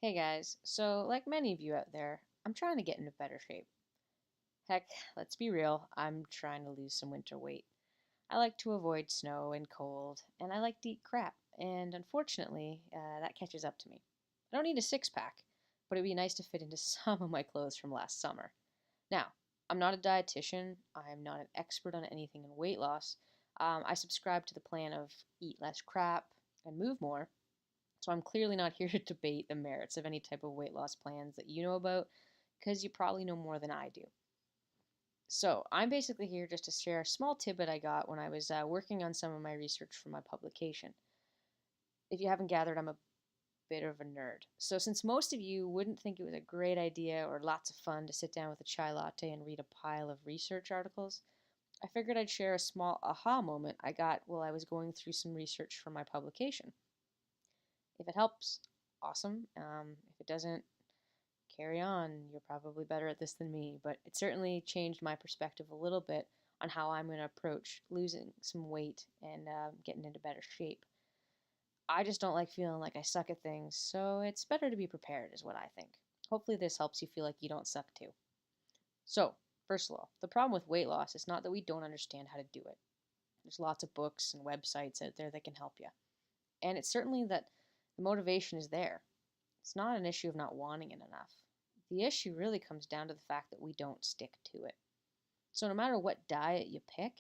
Hey guys, so like many of you out there, I'm trying to get into better shape. Heck, let's be real, I'm trying to lose some winter weight. I like to avoid snow and cold, and I like to eat crap, and unfortunately, that catches up to me. I don't need a six pack, but it'd be nice to fit into some of my clothes from last summer. Now, I'm not a dietitian, I'm not an expert on anything in weight loss. I subscribe to the plan of eat less crap and move more, so I'm clearly not here to debate the merits of any type of weight loss plans that you know about, because you probably know more than I do. So I'm basically here just to share a small tidbit I got when I was working on some of my research for my publication. If you haven't gathered, I'm a bit of a nerd. So since most of you wouldn't think it was a great idea or lots of fun to sit down with a chai latte and read a pile of research articles, I figured I'd share a small aha moment I got while I was going through some research for my publication. If it helps, awesome. If it doesn't, carry on. You're probably better at this than me, but it certainly changed my perspective a little bit on how I'm going to approach losing some weight and getting into better shape. I just don't like feeling like I suck at things, so it's better to be prepared, is what I think. Hopefully, this helps you feel like you don't suck too. So, first of all, the problem with weight loss is not that we don't understand how to do it. There's lots of books and websites out there that can help you. And it's certainly that the motivation is there. It's not an issue of not wanting it enough. The issue really comes down to the fact that we don't stick to it. So, no matter what diet you pick,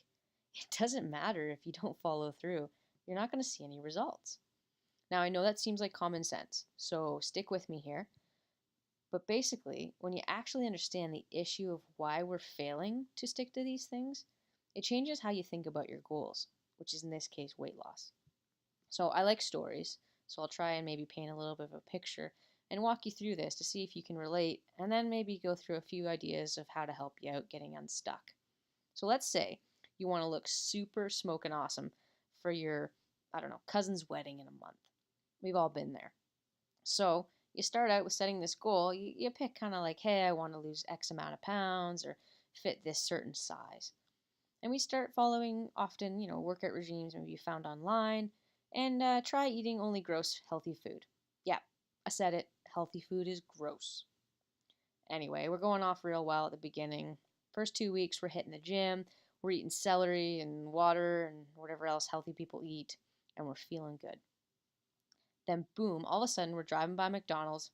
it doesn't matter if you don't follow through. You're not going to see any results. Now, I know that seems like common sense, so stick with me here. But basically, when you actually understand the issue of why we're failing to stick to these things, it changes how you think about your goals, which is in this case weight loss. So I like stories, so I'll try and maybe paint a little bit of a picture and walk you through this to see if you can relate, and then maybe go through a few ideas of how to help you out getting unstuck. So let's say you want to look super smoking awesome for your, I don't know, cousin's wedding in a month. We've all been there. So you start out with setting this goal. You pick kind of like, hey, I want to lose X amount of pounds or fit this certain size. And we start following often, workout regimes maybe you found online, and try eating only gross, healthy food. Yeah, I said it. Healthy food is gross. Anyway, we're going off real well at the beginning. First 2 weeks, we're hitting the gym. We're eating celery and water and whatever else healthy people eat, and we're feeling good. Then, boom, all of a sudden, we're driving by McDonald's.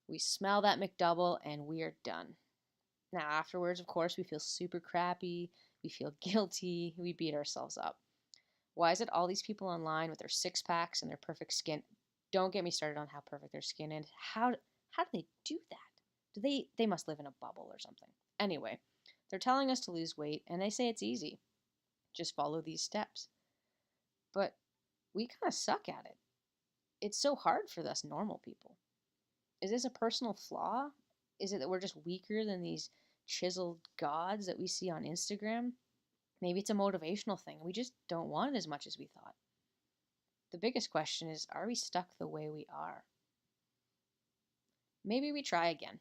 We smell that McDouble, and we are done. Now, afterwards, of course, we feel super crappy. We feel guilty. We beat ourselves up. Why is it all these people online with their six packs and their perfect skin? Don't get me started on how perfect their skin is. How do they do that? They must live in a bubble or something. Anyway, they're telling us to lose weight and they say it's easy. Just follow these steps. But we kind of suck at it. It's so hard for us normal people. Is this a personal flaw? Is it that we're just weaker than these chiseled gods that we see on Instagram? Maybe it's a motivational thing. We just don't want it as much as we thought. The biggest question is, are we stuck the way we are? Maybe we try again.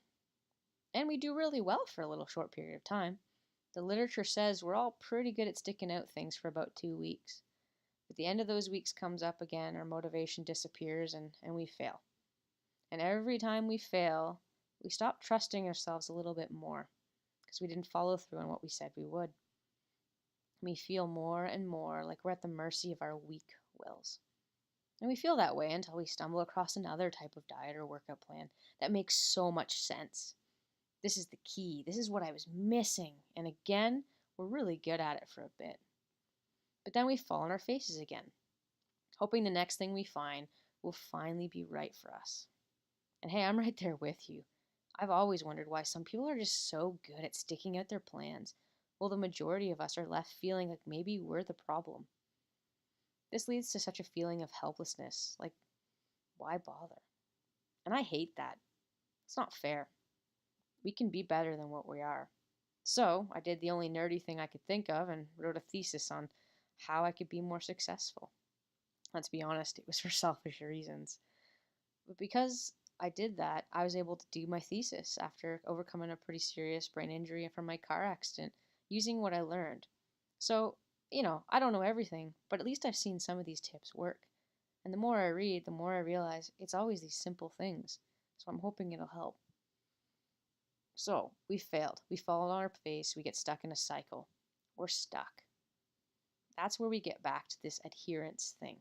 And we do really well for a little short period of time. The literature says we're all pretty good at sticking out things for about 2 weeks. But the end of those weeks comes up again, our motivation disappears, and we fail. And every time we fail, we stop trusting ourselves a little bit more because we didn't follow through on what we said we would. We feel more and more like we're at the mercy of our weak wills. And we feel that way until we stumble across another type of diet or workout plan that makes so much sense. This is the key. This is what I was missing. And again, we're really good at it for a bit. But then we fall on our faces again, hoping the next thing we find will finally be right for us. And hey, I'm right there with you. I've always wondered why some people are just so good at sticking out their plans, while the majority of us are left feeling like maybe we're the problem. This leads to such a feeling of helplessness, like, why bother? And I hate that. It's not fair. We can be better than what we are. So I did the only nerdy thing I could think of and wrote a thesis on how I could be more successful. Let's be honest, it was for selfish reasons. But because I did that, I was able to do my thesis after overcoming a pretty serious brain injury from my car accident using what I learned. So, I don't know everything, but at least I've seen some of these tips work. And the more I read, the more I realize it's always these simple things. So I'm hoping it'll help. So we failed. We fall on our face. We get stuck in a cycle. We're stuck. That's where we get back to this adherence thing.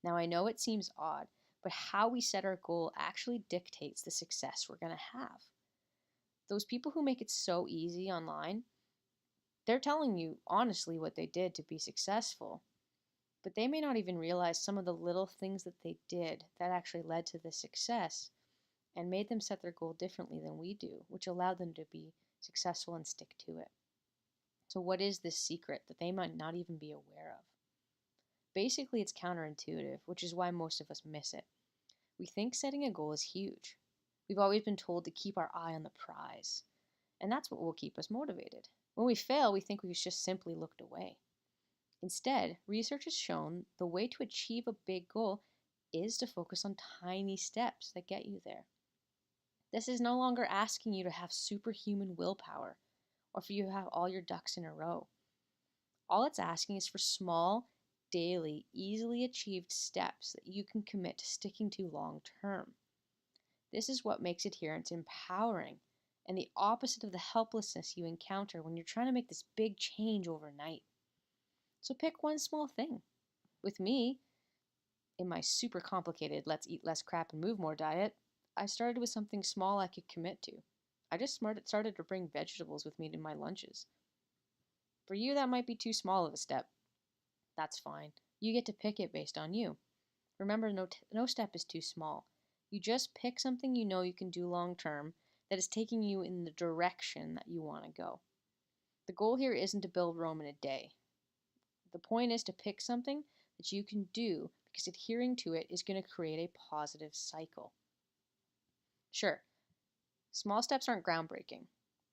Now, I know it seems odd, but how we set our goal actually dictates the success we're going to have. Those people who make it so easy online, they're telling you honestly what they did to be successful, but they may not even realize some of the little things that they did that actually led to the success and made them set their goal differently than we do, which allowed them to be successful and stick to it. So, what is this secret that they might not even be aware of? Basically, it's counterintuitive, which is why most of us miss it. We think setting a goal is huge. We've always been told to keep our eye on the prize, and that's what will keep us motivated. When we fail, we think we've just simply looked away. Instead, research has shown the way to achieve a big goal is to focus on tiny steps that get you there. This is no longer asking you to have superhuman willpower or for you to have all your ducks in a row. All it's asking is for small, daily, easily achieved steps that you can commit to sticking to long term. This is what makes adherence empowering and the opposite of the helplessness you encounter when you're trying to make this big change overnight. So pick one small thing. With me, in my super complicated let's eat less crap and move more diet, I started with something small I could commit to. I just started to bring vegetables with me to my lunches. For you, that might be too small of a step. That's fine. You get to pick it based on you. Remember, no step is too small. You just pick something you know you can do long term that is taking you in the direction that you want to go. The goal here isn't to build Rome in a day. The point is to pick something that you can do because adhering to it is going to create a positive cycle. Sure, small steps aren't groundbreaking,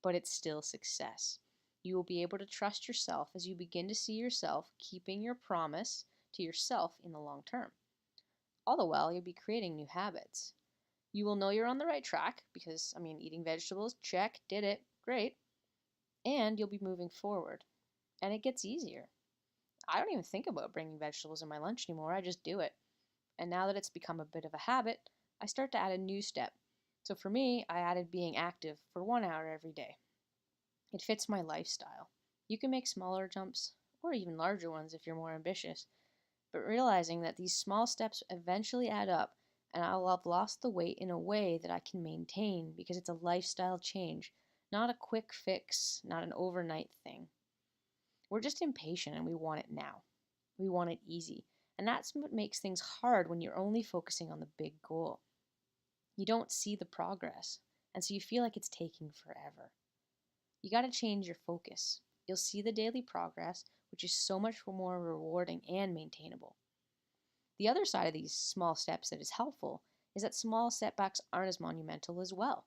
but it's still success. You will be able to trust yourself as you begin to see yourself keeping your promise to yourself in the long term. All the while, you'll be creating new habits. You will know you're on the right track because, eating vegetables, check, did it, great. And you'll be moving forward. And it gets easier. I don't even think about bringing vegetables in my lunch anymore, I just do it. And now that it's become a bit of a habit, I start to add a new step. So for me, I added being active for 1 hour every day. It fits my lifestyle. You can make smaller jumps, or even larger ones if you're more ambitious, but realizing that these small steps eventually add up and I'll have lost the weight in a way that I can maintain because it's a lifestyle change, not a quick fix, not an overnight thing. We're just impatient and we want it now. We want it easy. And that's what makes things hard when you're only focusing on the big goal. You don't see the progress, and so you feel like it's taking forever. You got to change your focus. You'll see the daily progress, which is so much more rewarding and maintainable. The other side of these small steps that is helpful is that small setbacks aren't as monumental as well.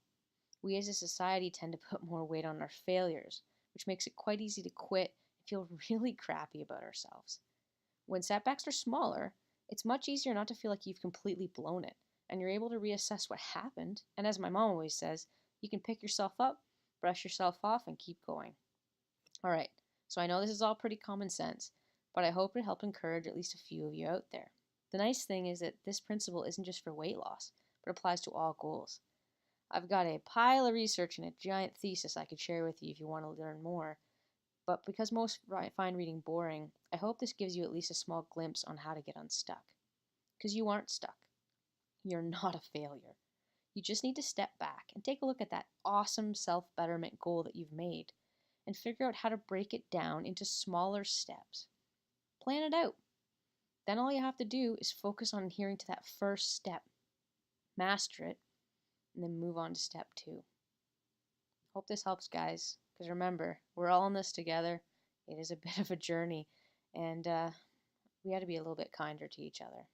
We as a society tend to put more weight on our failures, which makes it quite easy to quit and feel really crappy about ourselves. When setbacks are smaller, it's much easier not to feel like you've completely blown it, and you're able to reassess what happened, and as my mom always says, you can pick yourself up, brush yourself off, and keep going. Alright, so I know this is all pretty common sense, but I hope it helped encourage at least a few of you out there. The nice thing is that this principle isn't just for weight loss, but applies to all goals. I've got a pile of research and a giant thesis I could share with you if you want to learn more, but because most find reading boring, I hope this gives you at least a small glimpse on how to get unstuck. Because you aren't stuck. You're not a failure. You just need to step back and take a look at that awesome self-betterment goal that you've made and figure out how to break it down into smaller steps. Plan it out. Then all you have to do is focus on adhering to that first step, master it, and then move on to step 2. Hope this helps, guys, because remember, we're all in this together. It is a bit of a journey, and we got to be a little bit kinder to each other.